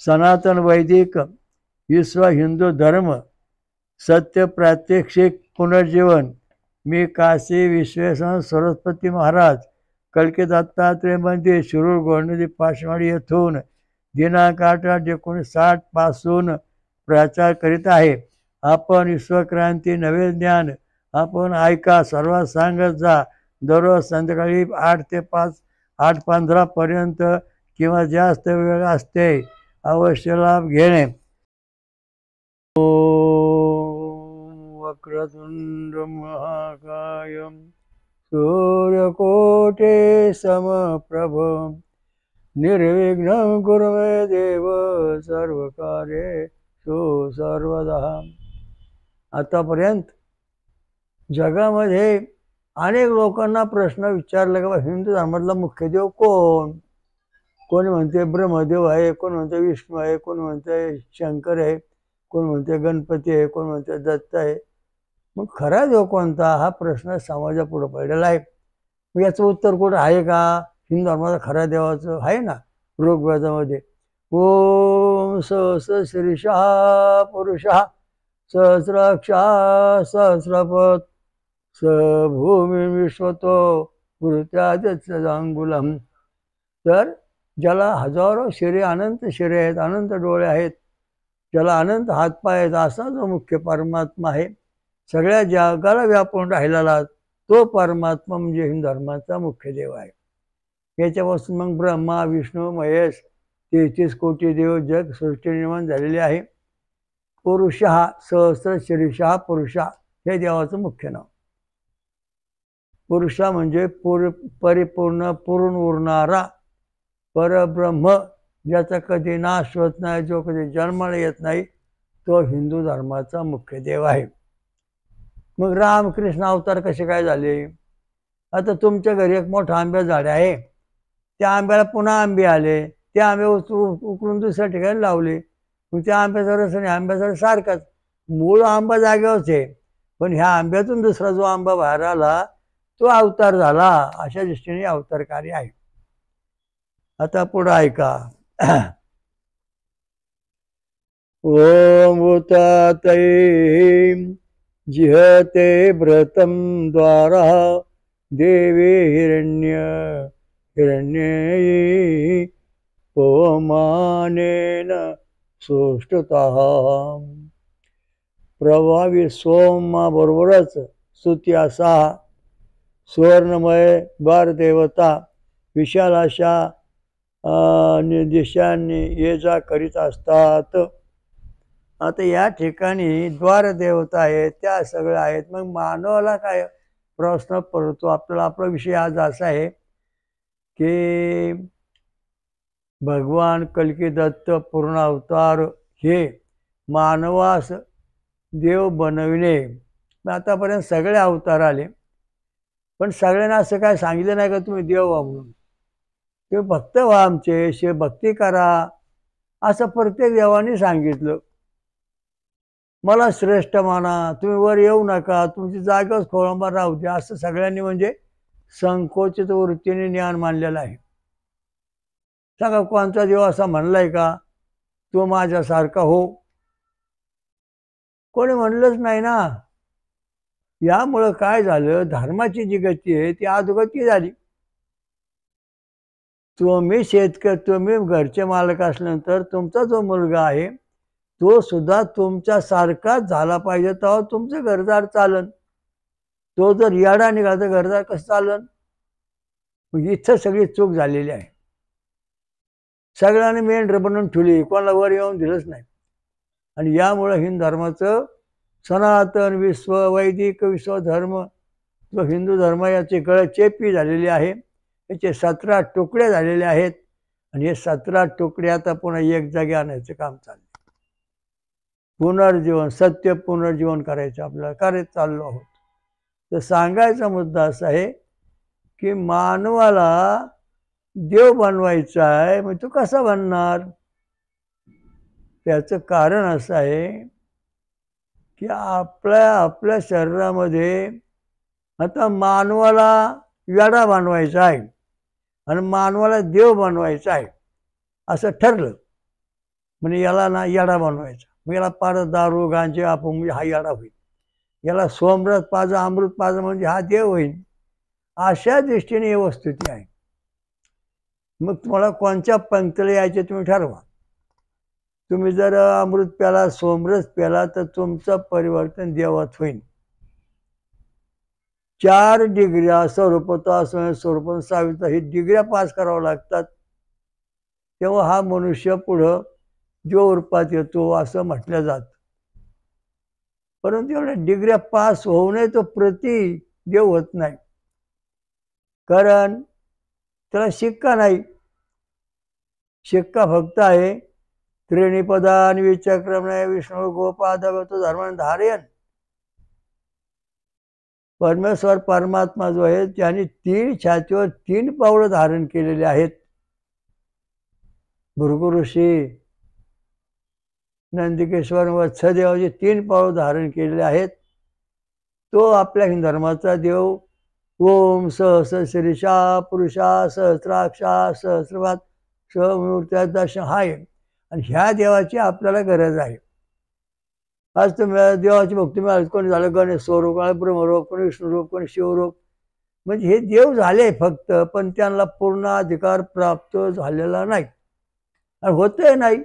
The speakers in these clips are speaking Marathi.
सनातन वैदिक विश्व हिंदू धर्म सत्य प्रात्यक्षिक पुनर्जीवन। मी काशी विश्वेश्वर सरस्वती महाराज कलकी दत्तात्रय मंदिर शिरूर गोंडदी पाचवाडी येथून दिनांक 8/8/1960 पासून प्रचार करीत आहे। आपण विश्वक्रांती नवे ज्ञान आपण ऐका, सर्वात सांगत जा। दररोज संध्याकाळी 8 ते 8:15 पर्यंत किंवा जास्त वेळ असते। अवश्य लाभ घेणे। वक्रतुंड महाकाय सूर्यकोटि समप्रभ निर्विघ्नं कुरु मे देव सर्वकार्येषु सर्वदा। आतापर्यंत जगामध्ये अनेक लोकांना प्रश्न विचारला की हिंदू धर्मातला मुख्य देव कोण? कोणी म्हणते ब्रह्मदेव आहे, कोण म्हणते विष्णू आहे, कोण म्हणते शंकर आहे, कोण म्हणते गणपती आहे, कोण म्हणते दत्त आहे। मग खरा देव कोणता हा प्रश्न समाजापुढे पडलेला आहे। मग याचं उत्तर कुठं आहे का? हिंदू धर्माचा खरा देवाचं आहे ना, ऋग्वेदामध्ये ओम सहस्र शीर्षः पुरुषः सहस्राक्षा सहस्रपद स भूमी विश्वतो गुरुत्यादित्यजांगुलम। तर ज्याला हजारो शिरे, अनंत शिरे आहेत, अनंत डोळे आहेत, ज्याला अनंत हातपाय आहेत, असा जो मुख्य परमात्मा आहे, सगळ्या जगाला व्यापून राहिलेला तो परमात्मा म्हणजे हिंदू धर्माचा मुख्य देव आहे। याच्यापासून मग ब्रह्मा विष्णू महेश 33 कोटी देव जग सृष्टी निर्माण झालेली आहे। पुरुषः सहस्र शीर्षः पुरुषा हे देवाचं मुख्य नाव। पुरुषा म्हणजे परिपूर्ण पुरून उरणारा परब्रह्म, ज्याचा कधी नाश होत नाही, जो कधी जन्माला येत नाही, तो हिंदू धर्माचा मुख्य देव आहे। मग रामकृष्ण अवतार कसे काय झाले? आता तुमच्या घरी एक मोठा आंब्याचं झाड आहे, त्या आंब्याला पुन्हा आंबे आले, ते आंबे उकळून दुसऱ्या ठिकाणी लावले, मग त्या आंब्याचा रस आणि आंब्याचा रस सारखाच, मूळ आंबा जागेवरच आहे, पण ह्या आंब्यातून दुसरा जो आंबा बाहेर आला तो अवतार झाला। अशा दृष्टीने अवतार कार्य आहे। आता पुढे ऐका। ओम भूतातये जिहते व्रतं द्वारा देवे हिरण्ये पवमानेन सुष्टुतः। प्रभावी सोमाबरोबरच स्तुती असा सुवर्णमय द्वारदेवता विशाल अशा दिशांनी ये जा करीत असतात। आता या ठिकाणी द्वारदेवता आहेत, त्या सगळ्या आहेत। मग मानवाला काय प्रश्न पडतो आपल्याला? आपला विषय आज असा आहे की भगवान कलकी दत्त पूर्ण अवतार हे मानवास देव बनविणे। आतापर्यंत सगळे अवतार आले, पण सगळ्यांना असं काय सांगितलं नाही का तुम्ही देव व्हा म्हणून, तुम्ही भक्त व्हा, आमचे शिव भक्ती करा, असं प्रत्येक देवाने सांगितलं। मला श्रेष्ठ माना, तुम्ही वर येऊ नका, तुमची जागाच खोळंबा राहू द्या, असं सगळ्यांनी म्हणजे संकोचित वृत्तीने ज्ञान मानलेलं आहे। सांगा कोणता देव असा म्हणलाय का तो माझ्यासारखा हो? कोणी म्हणलंच नाही ना। यामुळं काय झालं, धर्माची जी गती आहे ती अधोगती झाली। तुम्ही शेतकरी, तुम्ही घरचे मालक असल्यानंतर तुमचा जो मुलगा आहे तो सुद्धा तुमच्या सारखाच झाला पाहिजे, तेव्हा तुमचं घरदार चालन। तो जर याडा निघाला तर घरदार कसं चालन? मग इथं सगळी चूक झालेली आहे। सगळ्यांनी मेंढर बनवून ठेवली, कोणाला वर येऊन दिलंच नाही। आणि यामुळे हिंदू धर्माचं सनातन विश्व वैदिक विश्व धर्म जो हिंदू धर्म याची गळचेपी झालेली आहे। याचे 17 तुकडे झालेले आहेत आणि हे 17 तुकडे आता पुन्हा एक जागी आणायचं काम चाललं। पुनर्जीवन, सत्य पुनर्जीवन करायचं आपल्याला, करत चाललो आहोत। तर सांगायचा मुद्दा असा आहे की मानवाला देव बनवायचा आहे, मग तो कसा बनणार? त्याचं कारण असं आहे की आपल्या शरीरामध्ये आता मानवाला वेडा बनवायचा आहे आणि मानवाला देव बनवायचा आहे असं ठरलं। म्हणजे याला ना येडा बनवायचा, मग याला पार दारू गांजे आपण म्हणजे हा येडा होईल, याला सोमरस पाजा अमृत पाजा म्हणजे हा देव होईल. अशा दृष्टीने ही वस्तुस्थिती आहे. मग तुम्हाला कोणत्या पंक्तीला यायचे तुम्ही ठरवा. तुम्ही जर अमृत प्याला सोमरस प्याला तर तुमचं परिवर्तन देवात होईल. 4 डिग्र्या स्वरूपता स्वरूप साविता ही डिग्र्या पास कराव्या लागतात, तेव्हा हा मनुष्य पुढं देव रूपात येतो असं म्हटलं जातं. परंतु एवढ्या डिग्र्या पास होऊ नये तो प्रति देव होत नाही, कारण त्याला शिक्का नाही. शिक्का फक्त आहे त्रिणीपदान विचक्रमणे विष्णू गोपाद धर्म धारयन. परमेश्वर परमात्मा जो आहे त्यांनी 3 छातीवर 3 पावलं धारण केलेले आहेत. भृगु ऋषी, नंदिकेश्वर वत्सदेवाचे 3 पावलं धारण केलेले आहेत. तो आपल्या हिंदू धर्माचा देव ओम सहस शिरीषा पुरुषा सहस्राक्षा सहस्रपाद सहमूर्त्या दर्शन आहे. आणि ह्या देवाची आपल्याला गरज आहे. आज तुम्ही देवाची भक्ती मिळाली, कोणी झालं गणेश स्वरूप, कोणी ब्रह्मरूप, कोणी विष्णुरूप, कोणी शिवरूप, म्हणजे हे देव झाले फक्त, पण त्यांना पूर्ण अधिकार प्राप्त झालेला नाही आणि होतही नाही.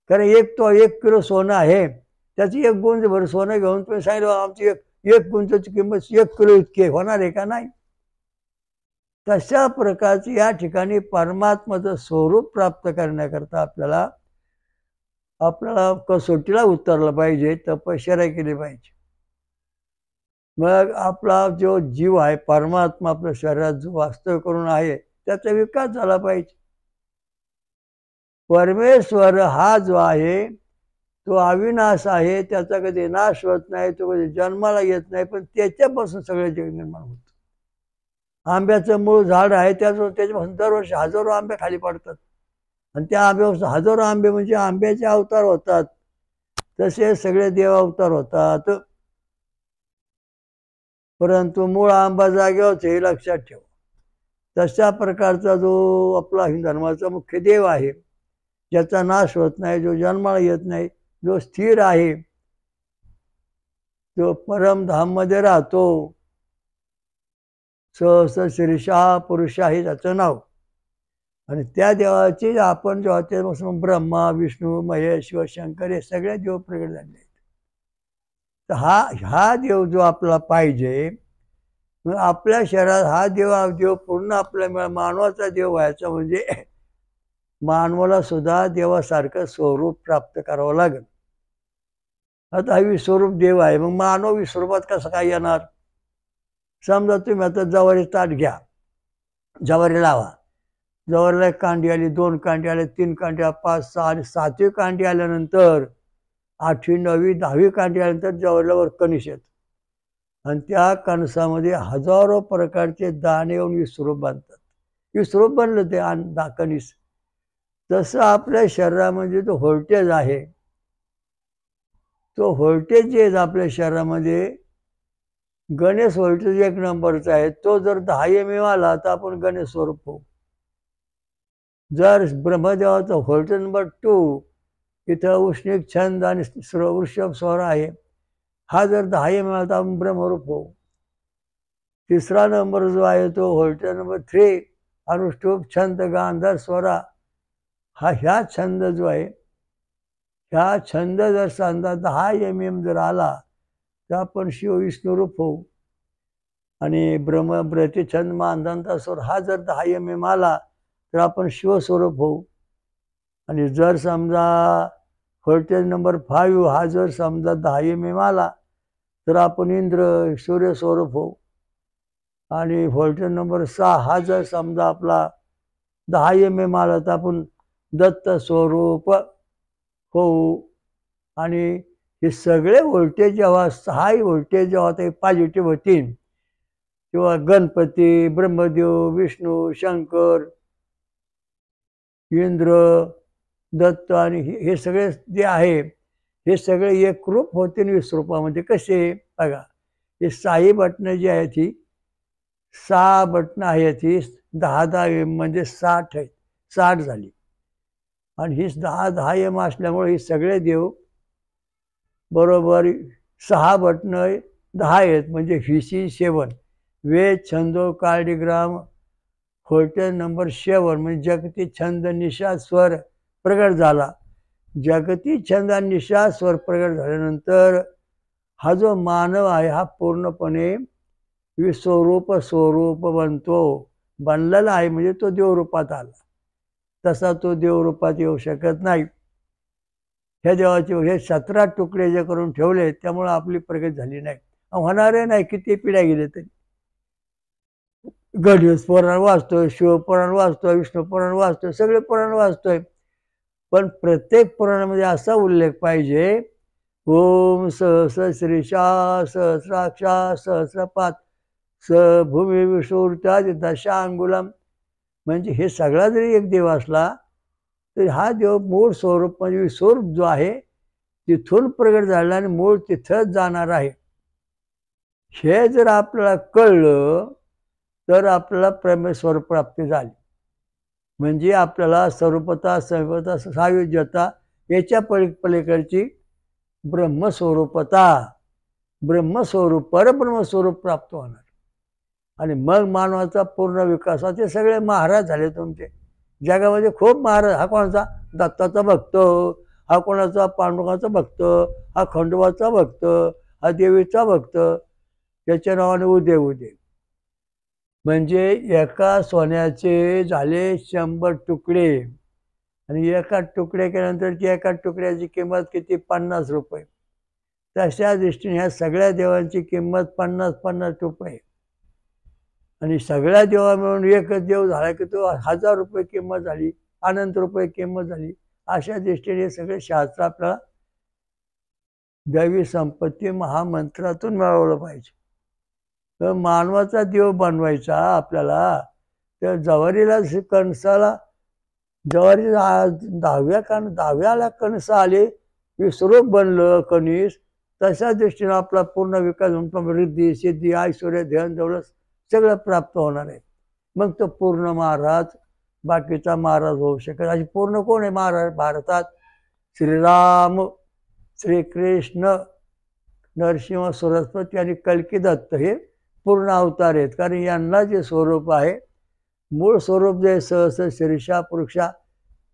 कारण 1 किलो सोनं आहे, त्याची 1 गुंजभर सोनं घेऊन तुम्ही सांगितलं आमची एक गुंजाची किंमत 1 किलो इतकी होणार आहे का? नाही. तशा प्रकारचे या ठिकाणी परमात्माचं स्वरूप प्राप्त करण्याकरता आपल्याला कसोटीला उतरलं पाहिजे, तपश्चर्या केली पाहिजे. मग आपला जो जीव आहे परमात्मा आपल्या शरीरात जो वास्तव करून आहे त्याचा विकास झाला पाहिजे. परमेश्वर हा जो आहे तो अविनाश आहे, त्याचा कधी नाश होत नाही, तो कधी जन्माला येत नाही, पण त्याच्यापासून सगळे जग निर्माण होतं. आंब्याचं मूळ झाड आहे, त्याच्यापासून दरवर्षी हजारो आंबे खाली पडतात आणि त्या आंब्यापासून हजारो आंबे म्हणजे आंब्याचे अवतार होतात. तसे सगळे देव अवतार होतात. परंतु मूळ आंबा जागेवरच हे लक्षात ठेवा. तशा प्रकारचा जो आपला हिंदू धर्माचा मुख्य देव आहे, ज्याचा नाश होत नाही, जो जन्माला येत नाही, जो स्थिर आहे, जो परमधाममध्ये राहतो, सहस शिरीषा पुरुषा हे त्याचं नाव. आणि त्या देवाची आपण जेव्हा त्यापासून ब्रह्मा विष्णू महेश शिवशंकर हे सगळे देव प्रगट झाले आहेत. तर हा देव जो आपला पाहिजे, मग आपल्या शरीरात हा देव पूर्ण आपल्या मानवाचा देव व्हायचा म्हणजे मानवाला सुद्धा देवासारखं स्वरूप प्राप्त करावं लागेल. आता हा विश्वरूप देव आहे, मग मानव विश्वरूपात कसं काय येणार? समजा तुम्ही आता ज्वारी ताट घ्या, ज्वारी लावा, ज्वारीला 1 कांडी आली, 2 कांडी आले, 3 कांडी, 5, 6 आणि 7वी कांडी आल्यानंतर 8वी 9वी 10वी कांडी आल्यानंतर ज्वारीला कणीस येत आणि त्या कणसामध्ये हजारो प्रकारचे दाणे येऊन विश्वरूप बांधतात. विश्वरूप बनलं ते कणीस. तसं आपल्या शरीरामध्ये जो व्होल्टेज आहे, तो व्होल्टेज जे आहे आपल्या शरीरामध्ये गणेश व्होल्टेज 1 नंबरचा आहे. तो जर 10 mm आला तर आपण गणेश स्वरूप होऊ. जर ब्रह्मदेवाचा व्होल्टेज नंबर 2, इथं उष्णिक छंद आणि वृषभ स्वर आहे, हा जर 10 mm आला तर आपण ब्रह्मरूप होऊ. 3रा नंबर जो आहे तो व्होल्टेज नंबर 3, अनुष्टुप छंद गांधार स्वरा, ह्या छंद जो आहे, ह्या छंद जर समजा 10 mm जर आला तर आपण शिव विष्णुरूप होऊ. आणि छंद मानधनता स्वर हा जर 10 mm आला तर आपण शिवस्वरूप होऊ. आणि जर समजा व्होल्टेज नंबर 5 हा जर समजा 10 mm आला तर आपण इंद्र सूर्य स्वरूप होऊ. आणि व्होल्टेज नंबर 6 हा जर समजा आपला 10 mm आला तर आपण दत्त स्वरूप होऊ. आणि हे सगळे व्होल्टेज जेव्हा 6 व्होल्टेज जेव्हा ते पॉझिटिव्ह होतील तेव्हा गणपती, ब्रह्मदेव, विष्णू, शंकर, इंद्र, दत्त आणि हे सगळे जे आहे हे सगळे एकरूप होतील विश्वरूपामध्ये. कसे बघा, हे 6 बटणं जी आहेत ही 6 बटणं आहेत ही 10 10 म्हणजे 60 आहेत, 60 झाली. आणि ही 10 यम असल्यामुळे हे सगळे देव बरोबर 6 बटणं 10 आहेत. म्हणजे व्हीसी 7 वेद छंदो कार्डिग्राम होल्टर नंबर 7 म्हणजे जगती छंद निशा स्वर प्रगट झाला. जगती छंद आणि निशा स्वर प्रगट झाल्यानंतर हा जो मानव आहे हा पूर्णपणे विस्वरूप स्वरूप बनलेला आहे. म्हणजे तो देवरूपात आला. तसा तो देवरूपात येऊ शकत नाही. ह्या देवाचे हे 17 तुकडे जे करून ठेवले त्यामुळे आपली प्रगती झाली नाही. होणारे नाही किती पिढ्या गेले तरी. गणेश पुराण वाचतोय, शिवपुराण वाचतोय, विष्णू पुराण वाचतोय, सगळे पुराण वाचतोय. पण प्रत्येक पुराणामध्ये असा उल्लेख पाहिजे ओम सहस्र श्रीशा सहस्राक्षा सहस्रपात स भूमी विषुवृत्या दशांगुलम. म्हणजे हे सगळा जरी एक देव असला तरी हा देव मूळ स्वरूप म्हणजे विस्वरूप जो आहे तिथून प्रगट झाला आणि मूळ तिथंच जाणार आहे. हे जर आपल्याला कळलं तर आपल्याला परमेश्वर प्राप्ती झाली. म्हणजे आपल्याला स्वरूपता सर्वता सायुज्यता याच्या पलीकडची ब्रह्मस्वरूपता ब्रह्मस्वरूप परब्रह्मस्वरूप प्राप्त होणार. आणि मग मानवाचा पूर्ण विकास. ते सगळे महाराज झाले तुमचे जगामध्ये. खूप महाराज. हा कोणाचा दत्ताचा भक्त, हा कोणाचा पांडुरंगाचा भक्त, हा खंडोबाचा भक्त, हा देवीचा भक्त. त्याच्या नावाने उदय. म्हणजे एका सोन्याचे झाले 100 तुकडे. आणि एका तुकडे केल्यानंतर एका तुकड्याची किंमत किती 50 रुपये. तशा दृष्टीने ह्या सगळ्या देवांची किंमत 50 रुपये. आणि सगळ्या देवा मिळून एकच देव झाला की तो 1000 रुपये किंमत झाली, अनंत रुपये किंमत झाली. अशा दृष्टीने सगळे शास्त्र आपल्याला दैवी संपत्ती महामंत्रातून मिळवलं पाहिजे. तर मानवाचा देव बनवायचा आपल्याला तर जवारीला कणसाला जवारी 10व्याला कणस आले विस्वरूप बनलं कणीस. तशा दृष्टीनं आपला पूर्ण विकास रिद्धी सिद्धी ऐश्वर्य ध्यान दौलत सगळं प्राप्त होणार आहे. मग तो पूर्ण महाराज बाकीचा महाराज होऊ शकेल. अशी पूर्ण कोण आहे महाराज भारतात? श्रीराम, श्रीकृष्ण, नरसिंह सरस्वती आणि कल्की दत्त हे पूर्ण अवतार आहेत. कारण यांना जे स्वरूप आहे मूळ स्वरूप जे सहस्र शीर्षा पुरुषा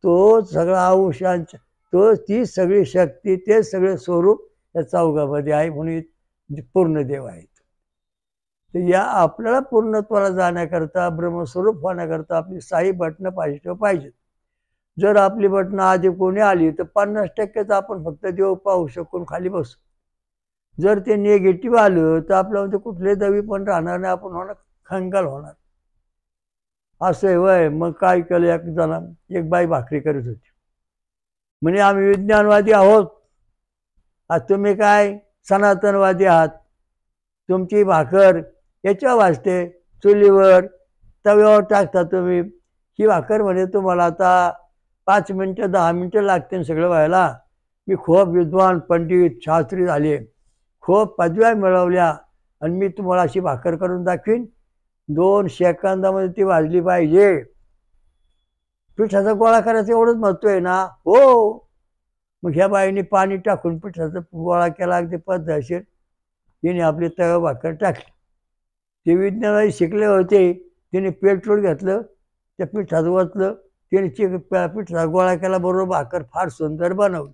तोच सगळा अंशांचा तो ती सगळी शक्ती ते सगळे स्वरूप या चौघामध्ये आहे. म्हणून पूर्ण देव आहेत. तर या आपल्याला पूर्णत्वाला जाण्याकरता ब्रह्मस्वरूप होण्याकरता आपली 6 बटणं पाहिजेत. जर आपली बटणं आधी कोणी आली तर 50%च आपण फक्त देव पाहू शकून खाली बसू. जर ते निगेटिव्ह आलं तर आपल्यामध्ये कुठले दवी पण राहणार नाही. आपण होणार खंगाल होणार. असं आहे वय. मग काय केलं एक बाई भाकरी करत होती. म्हणजे आम्ही विज्ञानवादी आहोत. आज तुम्ही काय सनातनवादी आहात. तुमची भाकर याच्या वाजते चुलीवर तव्यावर टाकता तुम्ही. ही भाकर म्हणे तुम्हाला आता 5 मिनटं 10 मिनटं लागतील सगळं व्हायला. मी खूप विद्वान पंडित शास्त्री झाले, खूप पदव्या मिळवल्या आणि मी तुम्हाला अशी भाकर करून दाखवीन. 2 सेकंदामध्ये ती भाजली पाहिजे. पिठाचा गोळा करायचं एवढंच महत्व आहे ना? हो. मग ह्या बाईने पाणी टाकून पिठाचा गोळा केला अगदी पद्धतशीर. तिने आपली तव्या भाकर टाकली. ते विज्ञानाला शिकले होते. तिने पेट्रोल घेतलं, त्या पिठात ओतलं, तिने पिठाचा गोळा केला, बरोबर भाकर फार सुंदर बनवली.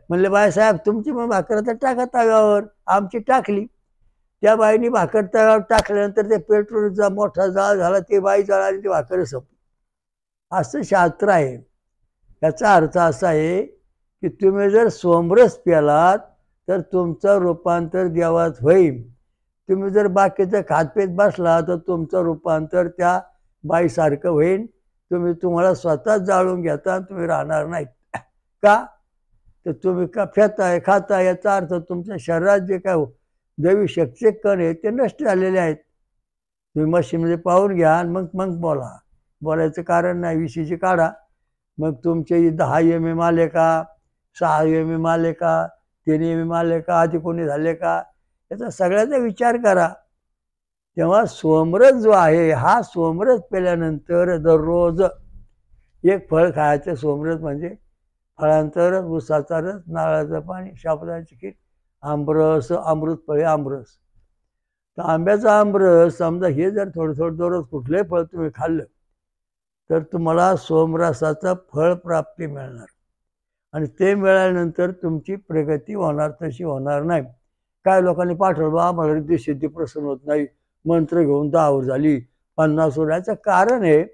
म्हणले बाईसाहेब तुमची मग भाकर आता टाका तव्यावर. आमची टाकली. त्या बाईने भाकर तव्यावर टाकल्यानंतर ते पेट्रोलचा मोठा जाळ झाला. ते बाई जळाली, ती भाकर संपली. असं शास्त्र आहे. याचा अर्थ असा आहे की तुम्ही जर सोमरस प्यालात तर तुमचं रूपांतर देवात होईल. तुम्ही जर बाकीचं खातपेत बसला तर तुमचं रूपांतर त्या बाईसारखं होईल. तुम्हाला स्वतःच जाळून घेता, तुम्ही राहणार नाहीत. का तर तुम्ही का फेताय खाताय याचा अर्थ तुमच्या शरीरात जे काय दैवी शक्ती कण आहेत ते नष्ट झालेले आहेत. तुम्ही मशीनमध्ये पाहून घ्या आणि मग बोलायचं कारण नाही. विशीची काढा. मग तुमचे 10 MM आले का, 6 MM आले का, 3 MM आले का, आधी कोणी झाले का, याचा सगळ्याचा विचार करा. तेव्हा सोमरस जो आहे हा सोमरस पेल्यानंतर दररोज एक फळ खायचं सोमरस म्हणजे फळांचा रस, ऊसाचा रस, नारळाचं पाणी, साबुदाण्याची खीर, आंबरस, अमृत फळे आंबरस. तर आंब्याचा आंबरस समजा हे जर थोडं थोडं दररोज कुठलंही फळ तुम्ही खाल्लं तर तुम्हाला सोमरसाचं फळ प्राप्ती मिळणार आणि ते मिळाल्यानंतर तुमची प्रगती होणार तशी होणार नाही. काय लोकांनी पाठवलं आम्हाला रिद्धी सिद्धी प्रसन्न होत नाही, मंत्र घेऊन 10 वर झाली 50 वर. याचं कारण आहे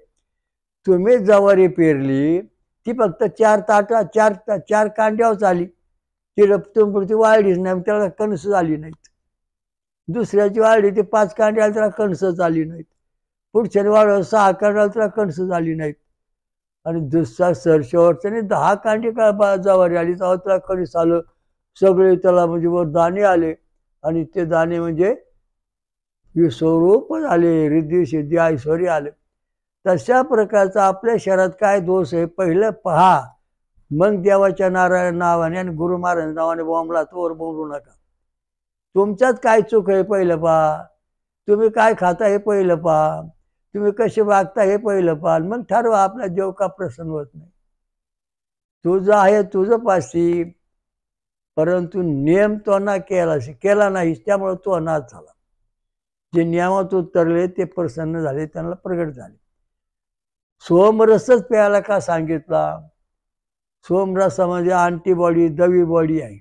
तुम्ही ज्वारी पेरली ती फक्त 4 ताटा 4 कांड्यावर आली, ती तुमची वाढलीच नाही, त्याला कणस झाली नाहीत. दुसऱ्याची वाढली ती 5 कांड्याला त्याला कणसच आली नाहीत. पुढच्याने वाढवलं 6 कांड्याला त्याला कणस झाली नाहीत. आणि दुसरा सरशेवरच्याने 10 कांडी का ज्वारी आली तेव्हा त्याला कणीस आलं. सगळे त्याला म्हणजे वर दाणे आले आणि ते दाणे म्हणजे विश्वरूप झाले, रिद्धी सिद्धी ऐश्वर्य आले. तशा प्रकारचा आपल्या शरीरात काय दोष आहे पहिलं पहा, मग देवाच्या नारायण नावाने आणि गुरु महाराज नावाने बोंबला तोवर बोंबलू नका. तुमच्यात काय चूक आहे पहिलं पहा, तुम्ही काय खाता हे पहिलं पहा, तुम्ही कसे वागता हे पहिलं पहा, मग ठरवा आपला देव का प्रसन्न होत नाही. तुझं आहे तुझं पाशी, परंतु नियम तो ना केला नाहीस त्यामुळे तो अनाथ झाला. जे नियमात उतरले ते प्रसन्न झाले, त्यांना प्रगट झाले. सोमरसच प्यायला का सांगितला? सोमरसामध्ये अँटीबॉडी दवी बॉडी आहे.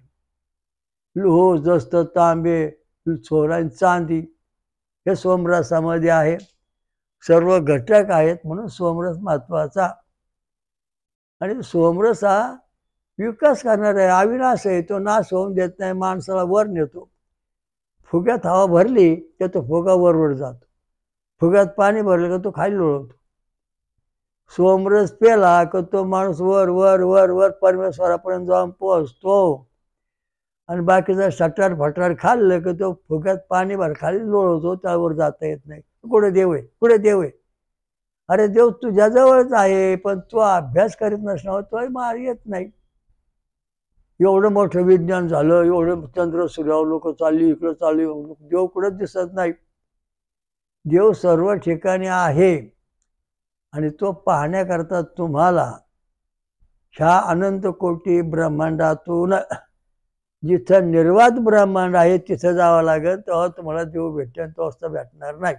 लोह जस्त तांबे सोना चांदी हे सोमरसामध्ये आहे, सर्व घटक आहेत, म्हणून सोमरस महत्वाचा. आणि सोमरस हा विकास करणार आहे, अविनाश आहे, तो नाश होऊन देत नाही, माणसाला वर नेतो. फुग्यात हवा भरली तर तो फुगा वरवर जातो, फुग्यात पाणी भरलं का तो खाली लोळवतो. सोमरस पेला का तो माणूस वर वर वर वर परमेश्वरापर्यंत जाऊन पोहोचतो. आणि बाकीचा सटार फटार खाल्लं की तो फुग्यात पाणी भर खाली लोळवतो, त्यावर जाता येत नाही. कुठे देव आहे, कुठे देव आहे? अरे देव तुझ्या जवळच आहे, पण तू अभ्यास करीत नसणार तोही मार येत नाही. एवढं मोठं विज्ञान झालं, एवढं चंद्र सूर्यावर लोक चालली, इकडं चालली, देव कुठंच दिसत नाही. देव सर्व ठिकाणी आहे आणि तो पाहण्याकरता तुम्हाला ह्या अनंत कोटी ब्रह्मांडातून जिथं निर्वात ब्रह्मांड आहे तिथं जावं लागेल, तेव्हा तुम्हाला देव भेटेल, तो असता भेटणार नाही.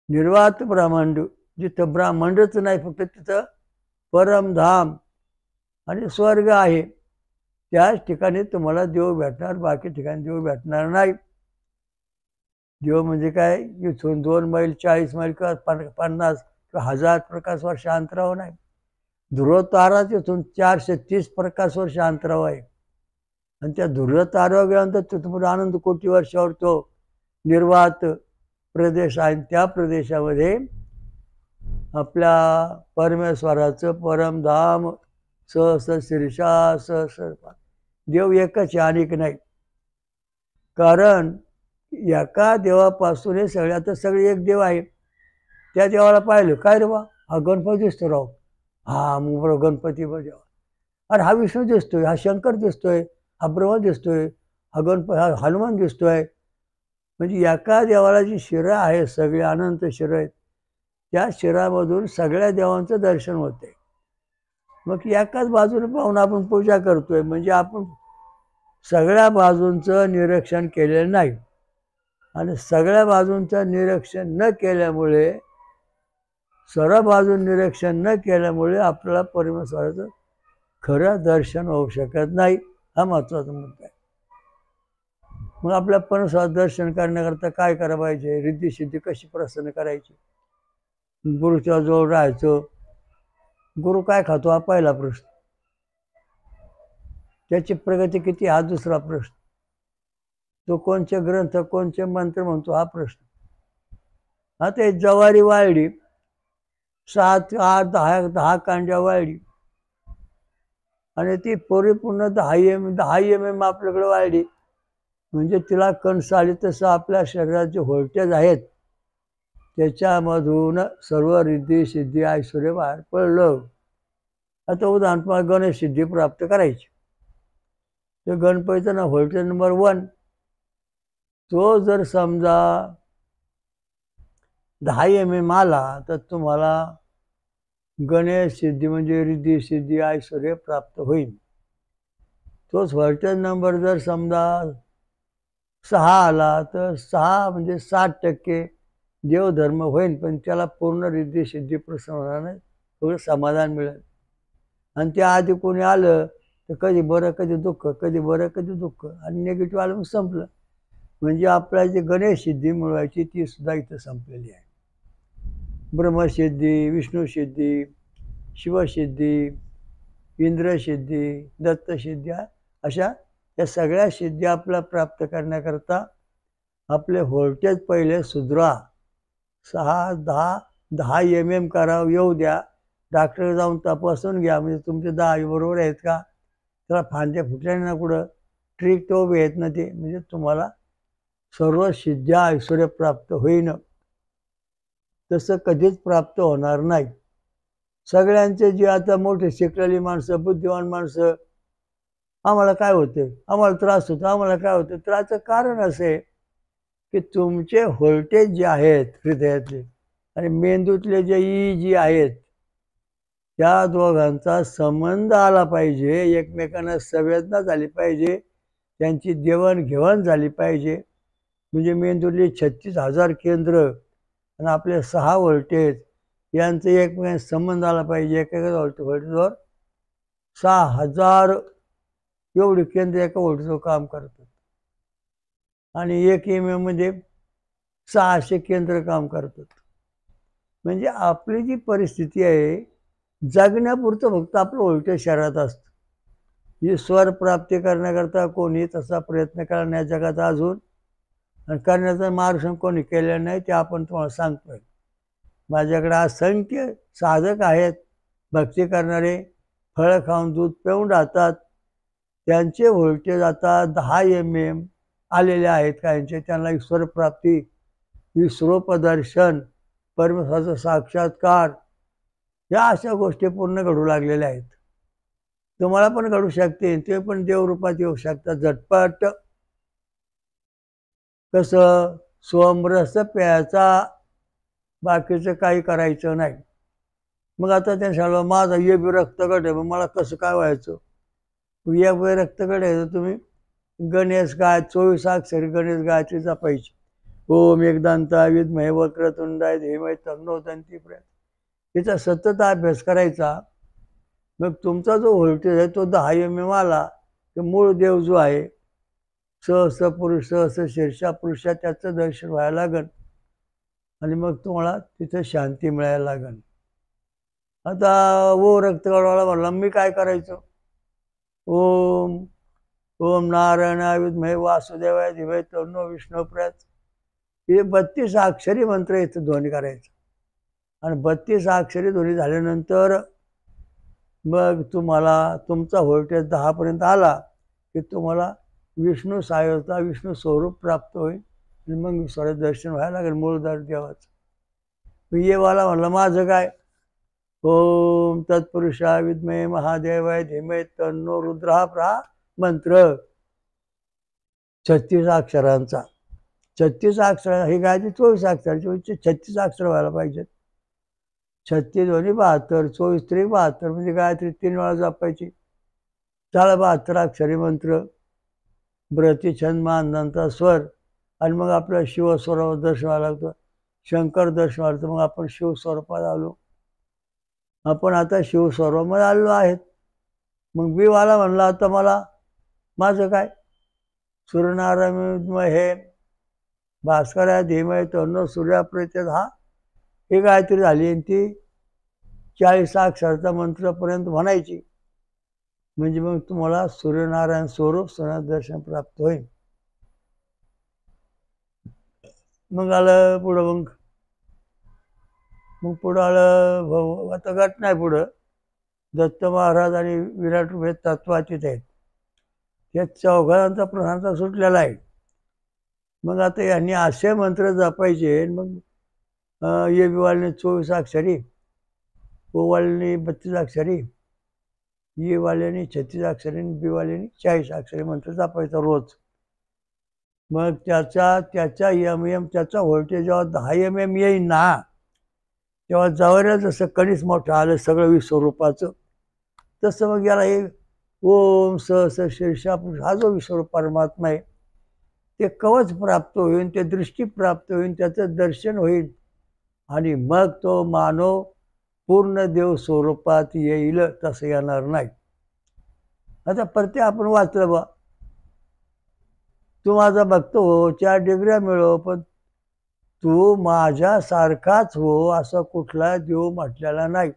निर्वात ब्रह्मांड जिथं ब्रह्मांडच नाही, फक्त तिथं परमधाम आणि स्वर्ग आहे, त्याच ठिकाणी तुम्हाला देव भेटणार, बाकी ठिकाणी देव भेटणार नाही. देव म्हणजे काय, इथून 2 मैल 40 मैल किंवा 50 किंवा 1000 प्रकाश वर्ष अंतरावर नाही. ध्रुव तारा तिथून 430 प्रकाश वर्ष अंतरावर आहे. आणि त्या ध्रुव ताऱ्यावर गेल्यानंतर तिथून आनंद कोटी वर्षावर तो निर्वात प्रदेश आहे. त्या प्रदेशामध्ये आपल्या परमेश्वराचं परमधाम सहस शीर्षा सहस देव एकच आहे, अनेक नाही. कारण एका देवापासून हे सगळे, आता सगळे एक देव आहे. त्या देवाला पाहिलं काय रे बा, हा गणपती दिसतो राव, हा मुंबई गणपती देवा, अरे हा विष्णू दिसतोय, हा शंकर दिसतोय, हा ब्रह्मा दिसतोय, हा हा हनुमान दिसतोय. म्हणजे एका देवाला जी शिरा आहे, सगळे अनंत शिरं आहेत, त्या शिरामधून सगळ्या देवांचं दर्शन होते. मग एकाच बाजूने पाहून आपण पूजा करतोय, म्हणजे आपण सगळ्या बाजूंचं निरीक्षण केलेलं नाही. आणि सगळ्या बाजूंचं निरीक्षण न केल्यामुळे, सर्व बाजून निरीक्षण न केल्यामुळे आपल्याला परमेश्वराचं खरं दर्शन होऊ शकत नाही. हा महत्वाचा मुद्दा आहे. मग आपल्या परमेश्वराचं दर्शन करण्याकरता काय करायला पाहिजे, रिद्धी सिद्धी कशी प्रसन्न करायची? गुरुच्या जवळ राहायचं. गुरु काय खातो हा पहिला प्रश्न, त्याची प्रगती किती हा दुसरा प्रश्न, तो कोणचे ग्रंथ कोणचे मंत्र म्हणतो हा प्रश्न. हा ते ज्वारी वाळली 7 8 10 कांड्या वाळली आणि ती परिपूर्ण 10 mm आपल्याकडे वाळली, म्हणजे तिला कणस आली. तसं आपल्या शरीराचे व्होल्टेज आहेत, त्याच्यामधून सर्व रिद्धी सिद्धी ऐश्वर्य बाहेर पडलं. आता उदाहरण गणेश सिद्धी प्राप्त करायची, तर गणपतीचा व्होल्टेज नंबर 1 तो जर समजा 10 mm आला तर तुम्हाला गणेश सिद्धी म्हणजे रिद्धी सिद्धी ऐश्वर्य प्राप्त होईल. तोच व्होल्टेज नंबर जर समजा 6 आला तर 6 म्हणजे 60% देवधर्म होईल, पण त्याला पूर्ण रिद्धी सिद्धी प्रसन्न होणार नाही, थोडं समाधान मिळेल. आणि त्या आधी कोणी आलं तर कधी बरं कधी दुःख, कधी बरं कधी दुःख, आणि निगेटिव्ह आलं मग संपलं. म्हणजे आपल्याला जी गणेश सिद्धी मिळवायची ती सुद्धा इथं संपलेली आहे. ब्रह्मसिद्धी, विष्णुसिद्धी, शिवसिद्धी, इंद्रसिद्धी, दत्तसिद्धी, अशा या सगळ्या सिद्धी आपल्या प्राप्त करण्याकरता आपले व्होल्टेज पहिले सुधरा. 6-10 MM करावं, येऊ द्या. डॉक्टर जाऊन तपासून घ्या, म्हणजे तुमचे 10 बरोबर आहेत का, त्याला फांद्या फुटल्या ना कुठं, ट्रिक तो उभे आहेत ना ते, म्हणजे तुम्हाला सर्व सिद्ध्या ऐश्वर्य प्राप्त होईन. तसं कधीच प्राप्त होणार नाही. सगळ्यांचे जे आता मोठे शिकलेली माणसं, बुद्धिवान माणसं, आम्हाला काय होते, आम्हाला त्रास होतो, आम्हाला काय होतं, त्रासचं कारण असे की तुमचे व्होल्टेज जे आहेत हृदयातले आणि मेंदूतले जे जी आहेत, त्या दोघांचा संबंध आला पाहिजे, एकमेकांना संवेदना झाली पाहिजे, त्यांची देवाणघेवाण झाली पाहिजे. म्हणजे मेंदूतले 36,000 केंद्र आणि आपले 6 व्होल्टेज यांचं एकमेकांना संबंध आला पाहिजे. एका व्होल्टेजवर 6,000 एवढी केंद्र एका व्होल्टेजवर काम करतात, आणि 1 MM मध्ये 600 केंद्र काम करतात. म्हणजे आपली जी परिस्थिती आहे, जगण्यापुरतं फक्त आपलं व्होल्टेज शरीरात असतं. ही स्वर प्राप्ती करण्याकरता कोणी तसा प्रयत्न केला नाही जगात अजून, आणि करण्याचा मार्ग कोणी केलेला नाही, ते आपण तुम्हाला सांगतोय. माझ्याकडे असंख्य साधक आहेत, भक्ती करणारे, फळं खाऊन दूध पिऊन राहतात. त्यांचे व्होल्टेज आता 10 MM आलेले आहेत काहींचे. त्यांना ईश्वर प्राप्ती, विश्वोपदर्शन, परमेश्वराचा साक्षात्कार, या अशा गोष्टी पूर्ण घडू लागलेल्या आहेत. तुम्हाला पण घडू शकते, ते पण देवरूपात येऊ शकतात झटपट. कसं सोमरस प्यायचा, बाकीचं काही करायचं नाही. मग आता त्या सांगलं माझा ये बी रक्तगट आहे, मग मला कसं काय व्हायचं, या बी रक्तगट आहे तर तुम्ही गणेश गाय 24 अक्षरी गणेश गायत्री जपायची. ओम एकदंताय विद्महे वक्रतुंडाय धीमहि तन्नो दन्ती प्रचोदयात्. याचा सतत अभ्यास करायचा. मग तुमचा जो व्होल्टेज आहे तो 10 MM आला की मूळ देव जो आहे, सहस पुरुष सहस शीर्षा पुरुषा, त्याचं दर्शन व्हायला लागन, आणि मग तुम्हाला तिथे शांती मिळायला लागन. आता वो रक्तगटवाला म्हणला मी काय करायचं, ओम ओम नारायणाय विद्महे वासुदेवाय धीमहि तन्नो विष्णू प्रचोदयात्. हे 32 अक्षरी मंत्र इथं ध्वनी करायचं, आणि 32 अक्षरी ध्वनी झाल्यानंतर मग तुम्हाला तुमचा व्होल्टेज 10 पर्यंत आला की तुम्हाला विष्णू सायोता, विष्णू स्वरूप प्राप्त होईल, आणि मग विश्वाचं दर्शन व्हायला लागेल मूळ देवाचं. येवाला म्हणलं माझं काय, ओम तत्पुरुषाय विद्महे महादेवाय धीमहि तन्नो रुद्रः प्रचोदयात् मंत्र 36 अक्षरांचा. 36 अक्षर, ही गायत्री 24 अक्षराची, 36 अक्षर व्हायला पाहिजेत. 36 दोन्ही 72, 24 त्रिक 72, म्हणजे गायत्री 3 वेळा जपायची. झाला 72 अक्षरी मंत्र. ब्रती छंद मानंतर स्वर, आणि मग आपल्याला शिवस्वरावर दर्शन व्हायला लागतं, शंकर दर्शन व्हायला. मग आपण शिवस्वरूपात आलो, आपण आता शिवस्वरूपामध्ये आलेलो आहेत. मग बीवाला म्हणला आता मला माझं काय, सूर्यनारायण हे भास्कराय धीमहि तन्नो सूर्या प्रचोदयात्, ही गायत्री झाली, आणि ती 40 अक्षराचा मंत्रपर्यंत म्हणायची. म्हणजे मग तुम्हाला सूर्यनारायण स्वरूप सूर्य दर्शन प्राप्त होईल. मग आलं पुढं, मग पुढं आलं आता गट नाही पुढं. दत्त महाराज आणि विराट रूप हे तत्वातीत आहेत, त्या चौघांचा प्रधानता सुटलेला आहे. मग आता यांनी असे मंत्र जपायचे. मग ये बिवालीने 24 अक्षरी, ओवालीने 32 अक्षरी, ये वाल्याने 36 अक्षरी, बिवाल्याने 40 अक्षरी मंत्र जपायचा रोज. मग त्याचा MM त्याचा व्होल्टेज जेव्हा 10 MM येईल ना, तेव्हा जावयाला जसं कणीस मोठं आलं सगळं विश्वरूपाचं, तसं मग याला हे ओम स स शीर्षा हा जो विश्वरूप परमात्मा आहे ते कवच प्राप्त होईल, ते दृष्टी प्राप्त होईल, त्याचं दर्शन होईल आणि मग तो मानव पूर्ण देव स्वरूपात येईल. तसं येणार नाही. आता प्रत्येक आपण वाचलं बा, तू माझा भक्त हो, 4 डिग्र्या मिळव, पण तू माझ्यासारखाच हो असं कुठला देव म्हटलेला नाही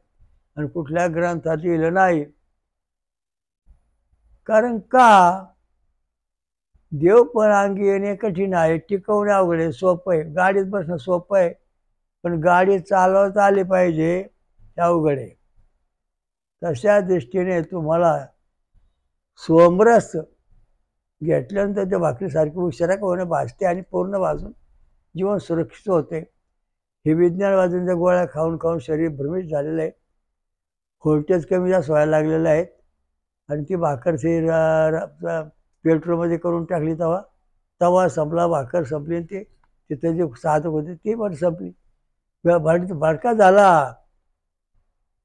आणि कुठल्या ग्रंथात लिहिलं नाही. कारण का देव परांगी येणे कठीण आहे, टिकवणे अवघड आहे. सोपं आहे, गाडीत बसणं सोपं आहे, पण गाडी चालवता आली पाहिजे हे अवघड आहे. तशा दृष्टीने तुम्हाला सोमरस घेतल्यानंतर त्या भाकरीसारखी उशिरा का होणे भाजते आणि पूर्ण भाजून जीवन सुरक्षित होते. हे विज्ञानवाद्यांच्या गोळ्या खाऊन खाऊन शरीर भ्रमित झालेलं आहे. व्होल्टेज कमी जास्त व्हायला लागलेलं आहे आणि ती भाकर पेट्रोलमध्ये करून टाकली, तवा तवा संपला, भाकर संपली, ते तिथं जे साधक होते ते पण संपली, भडका झाला.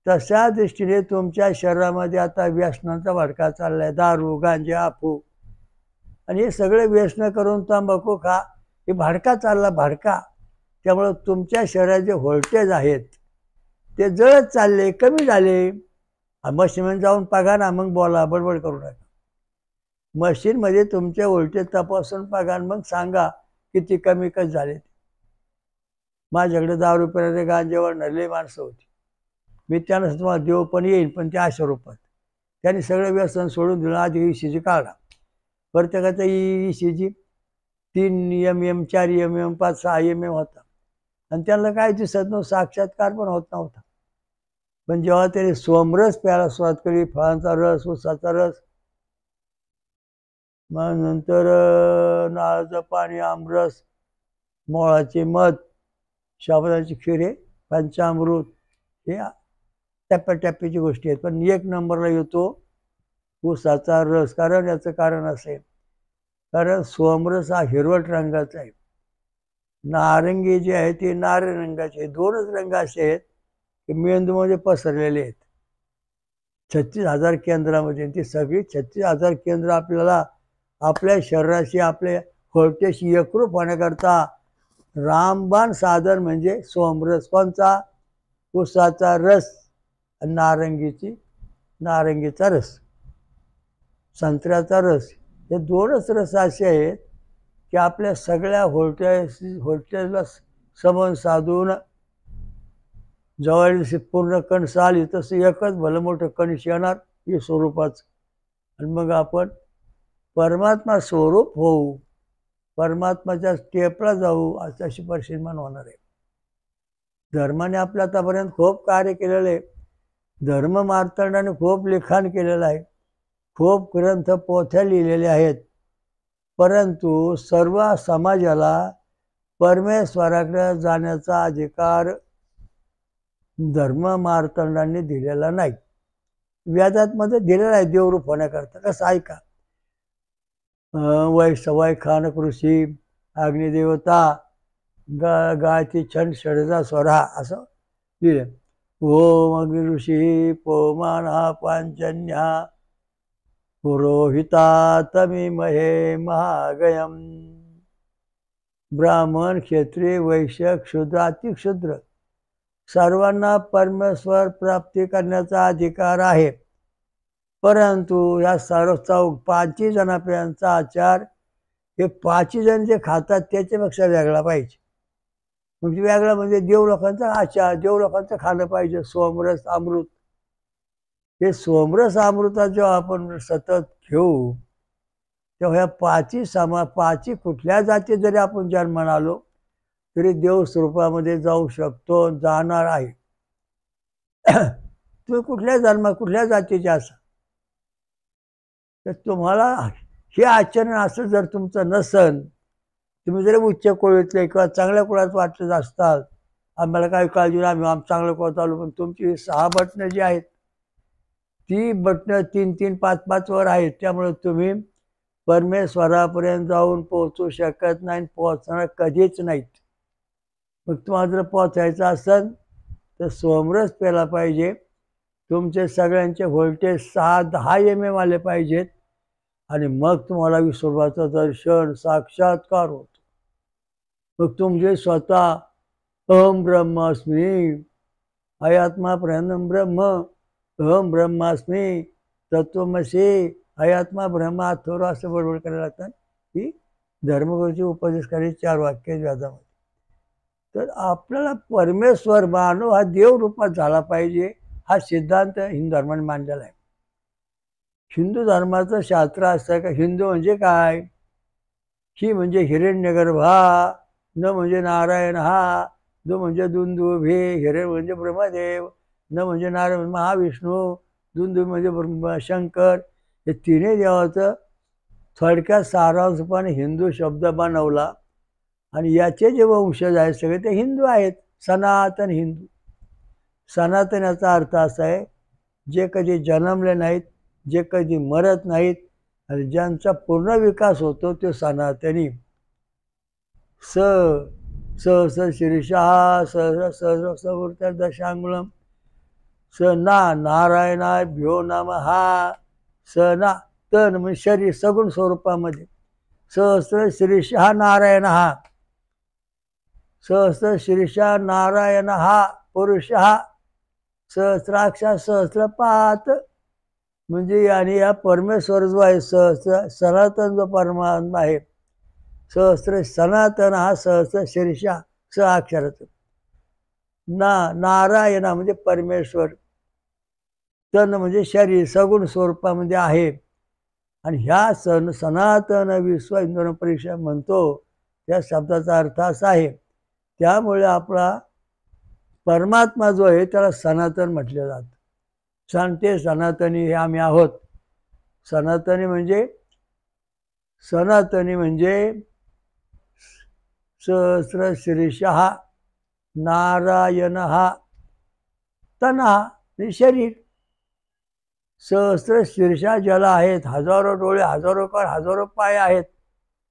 तशा दृष्टीने तुमच्या शरीरामध्ये आता व्यसनांचा भडका चाललाय, दारू, गांजा, अफू आणि हे सगळे व्यसन करून तंबाखू खा, हे भडका चालला, भडका. त्यामुळं तुमच्या शरीराचे व्होल्टेज आहेत ते जळत चालले, कमी झाले. मशीनमध्ये जाऊन बघा ना, मग बोला, बडबड करू नका. मशीनमध्ये तुमचे व्होल्टेज तपासून बघा, मग सांगा किती कमी कच झाले. माझ्याकडे 10 रुपयाने गांजेवर नरले माणसं होती. मी त्यांना तुम्हाला देव पण येईल, पण ते अशा रूपात. त्यांनी सगळं व्यसन सोडून दिलं. आधी ECG काढा, प्रत्येकाचा ECG 3 mm, 4 mm, 5, 6 mm होता आणि त्यांना काय दिसत नव्हतं, साक्षात्कार पण होत नव्हता. पण जेव्हा त्याने सोमरस प्यायला सुरुवात केली, फळांचा रस, ऊसाचा रस, मग नंतर नारळाचं पाणी, आमरस, मोळाचे मध, साबुदाण्याची खीर, हे पंचामृत, हे टप्प्याटप्प्याची गोष्टी आहेत. पण 1 नंबरला येतो ऊसाचा रस. कारण याचं कारण असेल, कारण सोमरस हा हिरवट रंगाचा आहे, नारंगी जे आहे ते नारळ रंगाचे. 2च रंग असे आहेत की मेंदूमध्ये पसरलेले आहेत 36,000 केंद्रामध्ये. ती सगळी 36,000 केंद्र आपल्याला आपल्या शरीराशी, आपल्या व्होल्टेजशी एकरूप होण्याकरता रामबाण साधन म्हणजे सोमरस. कोणचा? ऊसाचा रस आणि नारंगीचा रस, संत्र्याचा रस. हे 2च रस असे आहेत की आपल्या सगळ्या व्होल्टेजला संबंध साधून जवळ पूर्ण कणस आली तसं एकच भलं मोठं कणीस येणार हे स्वरूपाचं, आणि मग आपण परमात्मा स्वरूप होऊ, परमात्माच्या स्टेपला जाऊ, अशी परिस्थिती होणार आहे. धर्माने आपल्या आतापर्यंत खूप कार्य केलेलं आहे. धर्म मार्तंडाने खूप लिखाण केलेलं आहे, खूप ग्रंथ, पोथ्या लिहिलेल्या आहेत, परंतु सर्व समाजाला परमेश्वराकडे जाण्याचा अधिकार धर्म मार्तंडाने दिलेला नाही. वेदात मध्ये दिलेला आहे देवरूप होण्याकरता. कसं ऐका, वैसवाय खानक ऋषी, अग्निदेवता, गायत्री छंद षडजा स्वरा, असं लिहिलं. ओम अग्नि ऋषी पोमाना पांचन्या पुरोहिता तमिमहे महागयम. ब्राह्मण, क्षत्रिय, वैश्य, क्षुद्र, अतिक्षुद्र सर्वांना परमेश्वर प्राप्ती करण्याचा अधिकार आहे, परंतु या सर्व 5 जणांपर्यंतचा आचार हे 5 जण जे खातात त्याच्यापेक्षा वेगळा पाहिजे. म्हणजे वेगळा म्हणजे देव लोकांचा आचार, देव लोकांचं खाणं पाहिजे. सोमरस अमृत, हे सोमरस अमृतात जेव्हा आपण सतत घेऊ तेव्हा ह्या 5 कुठल्या जाती जरी आपण जन्माला आलो तरी देव स्वरूपामध्ये जाऊ शकतो, जाणार आहे. तुम्ही कुठल्या जातीचे असा, तर तुम्हाला हे आचरण असं जर तुमचं नसन, तुम्ही जरी उच्च कुळातले किंवा चांगल्या कुळात वाटत असतात, आम्हाला काय काळजी नाही, आम्ही चांगलं कुळात आलो, पण तुमची 6 बटणं जी आहेत ती बटणं 3-3, 5-5 वर आहेत, त्यामुळे तुम्ही परमेश्वरापर्यंत जाऊन पोहोचू शकत नाही, पोहोचणार कधीच नाहीत. मग तुम्हाला जर पोचायचं असेल तर सोमरस प्यायला पाहिजे. तुमचे सगळ्यांचे व्होल्टेज 6-10 MM आले पाहिजेत आणि मग तुम्हाला विश्वरूपाचं दर्शन साक्षात्कार होतो. मग तुमचे स्वतः अहम ब्रह्मास्मी, अयात्मा प्रणम ब्रह्म, अहम ब्रह्मास्मी, तत्वमसी, अयात्मा ब्रह्मा, थोडं असं बरोबर करायला लागतात की धर्मगुरूचे उपदेश करायचे 4 वाक्य व्याजामध्ये. तर आपल्याला परमेश्वर मानव हा देव रूपात झाला पाहिजे, हा सिद्धांत हिंदू धर्माने मांडलेला आहे. हिंदू धर्माचं शास्त्र असं आहे का हिंदू म्हणजे काय? ही म्हणजे हिरण्यगर्भ हा, न म्हणजे नारायण हा, दु म्हणजे दुंदुभी, हिरण म्हणजे ब्रह्मदेव, न म्हणजे नारायण महाविष्णू, दुंदुभी म्हणजे ब्रह्म शंकर. हे तिन्ही देवाचं थोडक्यात सारांशपणे हिंदू शब्द बनवला आणि याचे जे वंशज आहेत सगळे ते हिंदू आहेत, सनातन हिंदू. सनातन याचा अर्थ असा आहे जे कधी जन्मले नाहीत, जे कधी मरत नाहीत आणि ज्यांचा पूर्ण विकास होतो ते सनातनी. स सहस्र शीर्षा सहस्र सहस्र सहस्र दशांगुलम, स ना नारायणाभ्यो नमः, स ना तन म्हणजे शरीर सगुण स्वरूपामध्ये, सहस्र शीर्षा नारायण हा, सहस्र शीर्षा नारायण हा पुरुष हा, सहस्राक्षा सहस्रपात म्हणजे आणि या परमेश्वर जो आहे सहस्र सनातन जो परमात्मा आहे, सहस्र सनातन हा सहस्र शीर्षा स अक्षराचं ना नारायण म्हणजे परमेश्वर, तन म्हणजे शरीर सगुण स्वरूपामध्ये आहे. आणि ह्या सनातन विश्व हिंदू परीक्षा म्हणतो त्या शब्दाचा अर्थ असा आहे. त्यामुळे आपला परमात्मा जो आहे त्याला सनातन म्हटलं जातं. ते सनातनी हे आम्ही आहोत. सनातनी म्हणजे सहस्र शीर्षः नारायण हा, तना शरीर, सहस्र शीर्षा ज्याला आहेत, हजारो डोळे, हजारो कान, हजारो पाय आहेत,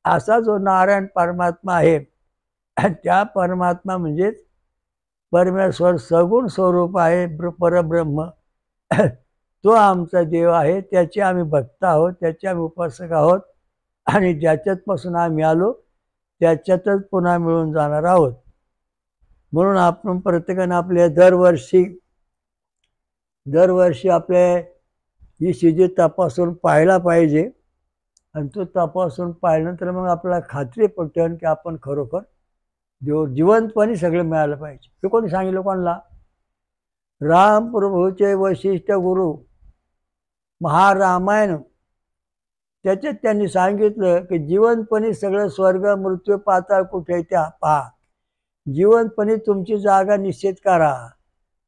असा जो नारायण परमात्मा आहे त्या परमात्मा म्हणजेच परमेश्वर सगुण स्वरूप आहे, परब्रह्म. तो आमचा देव आहे, त्याचे आम्ही भक्त आहोत, त्याचे आम्ही उपासक आहोत आणि ज्याच्यातपासून आम्ही आलो त्याच्यातच पुन्हा मिळून जाणार आहोत. म्हणून आपण प्रत्येकाने आपल्या दरवर्षी आपल्या ECG तपासून पाहायला पाहिजे आणि तो तपासून पाहिल्यानंतर मग आपल्याला खात्री पटते की आपण खरोखर जिवंतपणे सगळं मिळालं पाहिजे. हे कोणी सांगितलं कोणाला? रामप्रभूचे वशिष्ठ गुरु महारामायण त्याच्यात त्यांनी सांगितलं की जिवंतपणे सगळं स्वर्ग मृत्यू पाताळ कुठे त्या पहा, जिवंतपणे तुमची जागा निश्चित करा,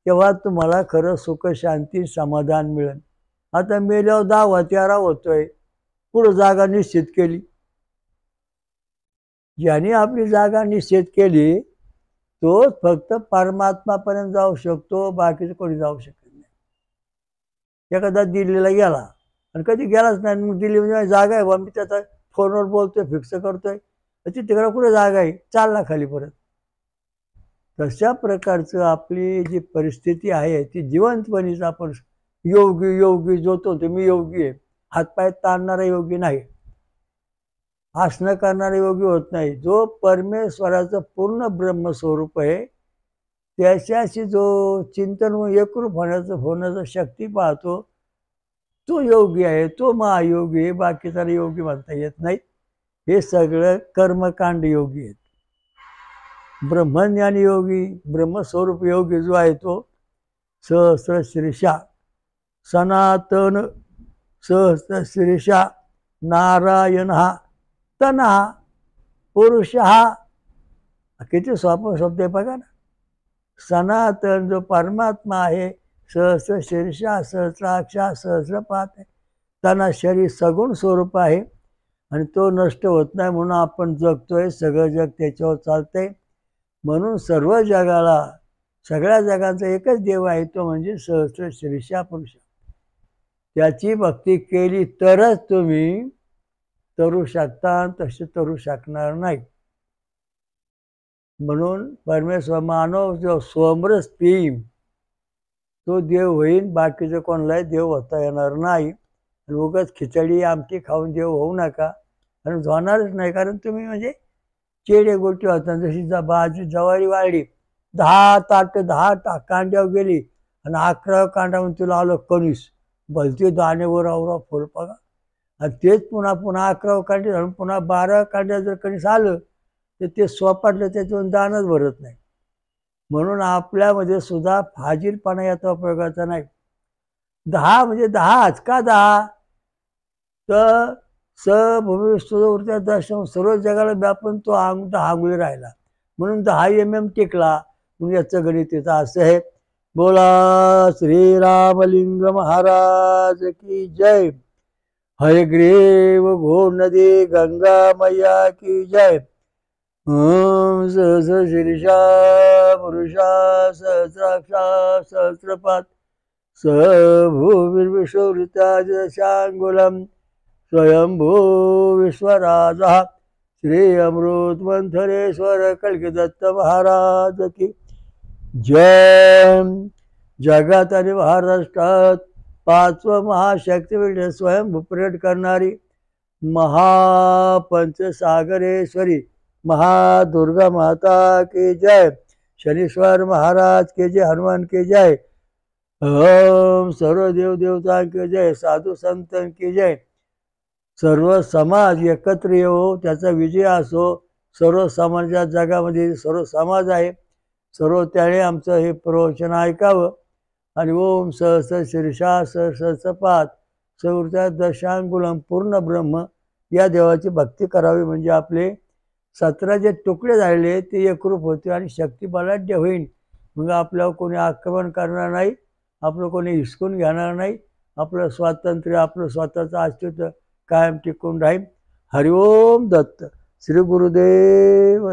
तेव्हा तुम्हाला खरं सुख शांती समाधान मिळेल. आता मेल्यावर 10-11 होतोय, पुढं जागा निश्चित केली. ज्याने आपली जागा निश्चित केली तो फक्त परमात्मापर्यंत जाऊ शकतो, बाकीचं कोणी जाऊ शकत नाही. एखादा दिल्लीला गेला आणि कधी गेलाच नाही, मग दिल्ली म्हणजे जागा आहे बा, मी त्याचा फोनवर बोलतोय, फिक्स करतोय, ती तिकडं कुठे जागा आहे, चालला खाली परत. तशा प्रकारचं आपली जी परिस्थिती आहे ती जिवंतपणीच आपण योगी जो तो मी योगी आहे, हातपाय ताणणारा योगी नाही, आसनं करणारा योगी होत नाही. जो परमेश्वराचं पूर्ण ब्रह्मस्वरूप आहे त्याच्याशी जो चिंतन एकरूप होण्याचं शक्ती पाहतो तो योगी आहे, तो महायोगी आहे. बाकीचा योगी म्हणता येत नाही. हे सगळं कर्मकांड योगी आहेत. ब्रह्मज्ञानी योगी, ब्रह्मस्वरूप योगी जो आहे तो सहस्र शीर्षा सनातन सहस्र शीर्षा नारायण हा, तना पुरुष हा. किती सोपा शब्द आहे बघा ना. सनातन जो परमात्मा आहे, सहस्र शीर्षा सहस्राक्षा सहस्रपात आहे, तना शरीर सगुण स्वरूप आहे आणि तो नष्ट होत नाही म्हणून आपण जगतोय, सगळं जग त्याच्यावर चालतंय. म्हणून सर्व जगाला, सगळ्या जगाचा एकच देव आहे, तो म्हणजे सहस्र शीर्षा पुरुष. त्याची भक्ती केली तरच तुम्ही तरू शकता, तसे तरू शकणार नाही. म्हणून परमेश्वर मानव जो सोमरस पिईन तो देव होईल, बाकीचं कोणालाही देव होता येणार नाही. आणि उगाच खिचडी आमटी खाऊन देव होऊ नका, आणि होणारच नाही. कारण तुम्ही म्हणजे चेडे गोटी होता. जशी भाजी ज्वारी वाढली, 10 ताट 10 कांड्यावर गेली आणि 11 कांड्यावर तुला आलं कणीस, भलते दाणेवर आवरा फुलपागा. आणि तेच पुन्हा पुन्हा 11 कांडे झालं, पुन्हा 12 कांड्या जर कणीस आलं तर ते सोपाटलं, त्याच्यावरून दाणच भरत नाही. म्हणून आपल्यामध्ये सुद्धा फाजीलपणा याचा उपयोगाचा नाही. 10 म्हणजे 10च का 10? तर भूमी दर्शन सर्व जगाला व्यापून तो 10 अंगुली राहिला, म्हणून 10 mm टिकला. म्हणून याचं गणित तिथं असं आहे. बोला श्रीरामलिंग महाराज की जय. हयग्रीव घो नदी गंगा मैया की जय. ओम सहस शीर्षा पुरुषा सहस्राक्षा सहस्रपात सहभूमिर्विश्ववृत्ताशांगुलम स्वयंभू विश्वराजा श्री अमृत मंथरेश्वर कल्किदत्त महाराज की जय. जगात आणि महाराष्ट्रात 5वं महाशक्तिपीठ स्वयंभू पर्यट करणारी महापंचसागरेश्वरी महादुर्गा माता की जय. शनीश्वर महाराज के जय. हनुमान के जय. ओम सर्व देव देवता की जय. साधू संतन की जय. सर्व समाज एकत्र येऊ, त्याचा विजय असो. सर्व समाजाच्या जगामध्ये सर्व समाज आहे, सर्व त्याने आमचं हे प्रवचन ऐकावं. आणि ओम सहस शीर्षा सहस्रपात सवृत्ता दशांगुलम पूर्ण ब्रह्म या देवाची भक्ती करावी. म्हणजे आपले 17 जे तुकडे झालेले ते एकरूप होते आणि शक्ती बलाढ्य होईल. मग आपल्यावर कोणी आक्रमण करणार नाही, आपलं कोणी हिसकून घेणार नाही. आपलं स्वातंत्र्य, आपलं स्वतःचं अस्तित्व कायम टिकून राहील. हरिओम दत्त. श्री गुरुदेव.